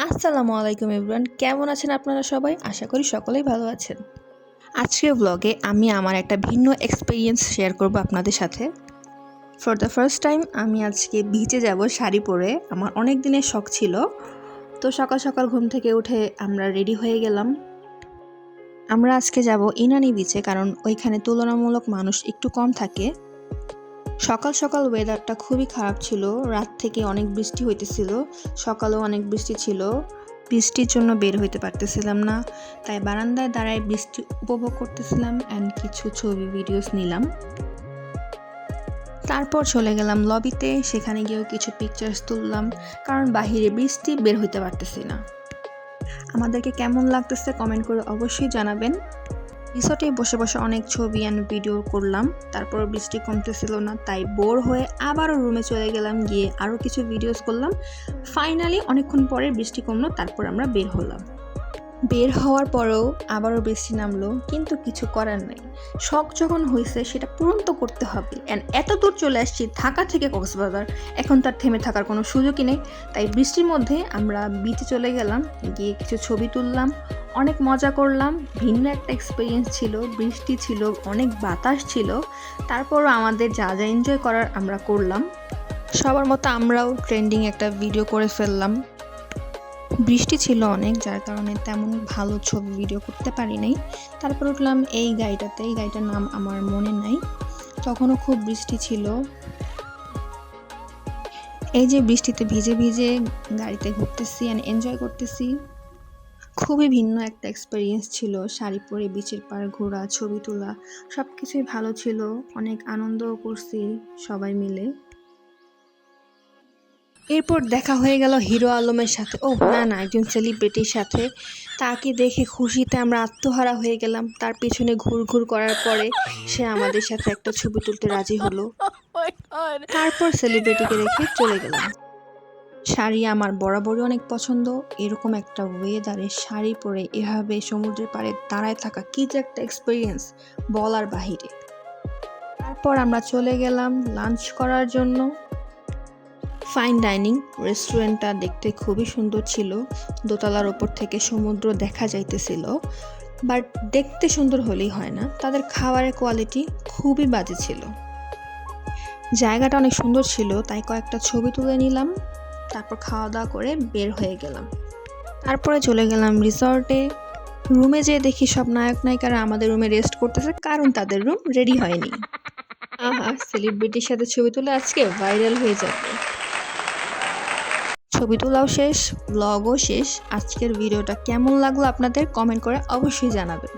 আসসালামু আলাইকুম এভরিওয়ান, কেমন আছেন আপনারা সবাই? আশা করি সকলেই ভালো আছেন। আজকের ব্লগে আমি আমার একটা ভিন্ন এক্সপেরিয়েন্স শেয়ার করব আপনাদের সাথে। ফর দ্য ফার্স্ট টাইম আমি আজকে বিচে যাব শাড়ি পরে। আমার অনেক দিনের শখ ছিল। তো সকাল সকাল ঘুম থেকে উঠে আমরা রেডি হয়ে গেলাম। আমরা আজকে যাব ইনানি বিচে, কারণ ওইখানে তুলনামূলক মানুষ একটু কম থাকে। সকাল সকাল ওয়েদারটা খুবই খারাপ ছিল, রাত থেকে অনেক বৃষ্টি হইতেছিল, সকালেও অনেক বৃষ্টি ছিল। বৃষ্টির জন্য বের হইতে পারতেছিলাম না, তাই বারান্দায় দাঁড়ায় বৃষ্টি উপভোগ করতেছিলাম অ্যান্ড কিছু ছবি ভিডিওস নিলাম। তারপর চলে গেলাম লবিতে, সেখানে গিয়েও কিছু পিকচার্স তুললাম, কারণ বাহিরে বৃষ্টি, বের হইতে পারতেছি না। আমাদেরকে কেমন লাগতেছে কমেন্ট করে অবশ্যই জানাবেন। রিসর্টে বসে বসে অনেক ছবি অ্যান্ড ভিডিও করলাম, তারপর বৃষ্টি কমতেছিল না, তাই বোর হয়ে আবারও রুমে চলে গেলাম, গিয়ে আরও কিছু ভিডিওস করলাম। ফাইনালি অনেকক্ষণ পরে বৃষ্টি কমলো, তারপর আমরা বের হলাম। বের হওয়ার পরেও আবারও বৃষ্টি নামলো, কিন্তু কিছু করার নাই। শখ যখন হয়েছে সেটা পূরণ তো করতে হবে। অ্যান্ড এত দূর চলে আসছি ঢাকা থেকে কক্সবাজার, এখন তার থেমে থাকার কোনো সুযোগই নেই। তাই বৃষ্টির মধ্যে আমরা বিচে চলে গেলাম, গিয়ে কিছু ছবি তুললাম, অনেক মজা করলাম। ভিন্ন একটা এক্সপিরিয়েন্স ছিল, বৃষ্টি ছিল, অনেক বাতাস ছিল, তারপরও আমাদের যা যা এনজয় করার আমরা করলাম। সবার মতো আমরাও ট্রেন্ডিং একটা ভিডিও করে ফেললাম। বৃষ্টি ছিল অনেক, যার কারণে তেমন ভালো ছবি ভিডিও করতে পারি নাই। তারপর উঠলাম এই গাড়িটাতে, এই গাড়িটার নাম আমার মনে নাই। তখনও খুব বৃষ্টি ছিল। এই যে বৃষ্টিতে ভিজে ভিজে গাড়িতে ঘুরতেছি অ্যান্ড এনজয় করতেছি। খুবই ভিন্ন একটা এক্সপিরিয়েন্স ছিল। শাড়ি পরে বিচের পার ঘোরা, ছবি তোলা, সব কিছুই ভালো ছিল। অনেক আনন্দও করছি সবাই মিলে। এরপর দেখা হয়ে গেল হিরো আলমের সাথে। ও না না, একজন সেলিব্রিটির সাথে। তাকে দেখে খুশিতে আমরা আত্মহারা হয়ে গেলাম। তার পেছনে ঘুর করার পরে সে আমাদের সাথে একটা ছবি তুলতে রাজি হলো। তারপর সেলিব্রিটিকে রেখে চলে গেলাম। শাড়ি আমার বরাবরই অনেক পছন্দ। এরকম একটা ওয়েদারে শাড়ি পরে এভাবে সমুদ্রের পাড়ে দাঁড়ায় থাকা কি যে একটা এক্সপিরিয়েন্স, বলার বাহিরে। তারপর আমরা চলে গেলাম লাঞ্চ করার জন্য। ফাইন ডাইনিং রেস্টুরেন্টটা দেখতে খুবই সুন্দর ছিল। দোতলার ওপর থেকে সমুদ্র দেখা যাইতেছিল। বাট দেখতে সুন্দর হলেই হয় না, তাদের খাবারের কোয়ালিটি খুবই বাজে ছিল। জায়গাটা অনেক সুন্দর ছিল, তাই কয়েকটা ছবি তুলে নিলাম। তারপর খাওয়া দাওয়া করে বের হয়ে গেলাম। তারপরে চলে গেলাম রিসর্টে। রুমে যেয়ে দেখি সব নায়ক নায়িকারা আমাদের রুমে রেস্ট করতেছে, কারণ তাদের রুম রেডি হয়নি। আহা, সেলিব্রিটির সাথে ছবি তুলে আজকে ভাইরাল হয়ে যাবে। ছবি তোলাও শেষ, ব্লগও শেষ। আজকের ভিডিওটা কেমন লাগলো আপনাদের কমেন্ট করে অবশ্যই জানাবেন।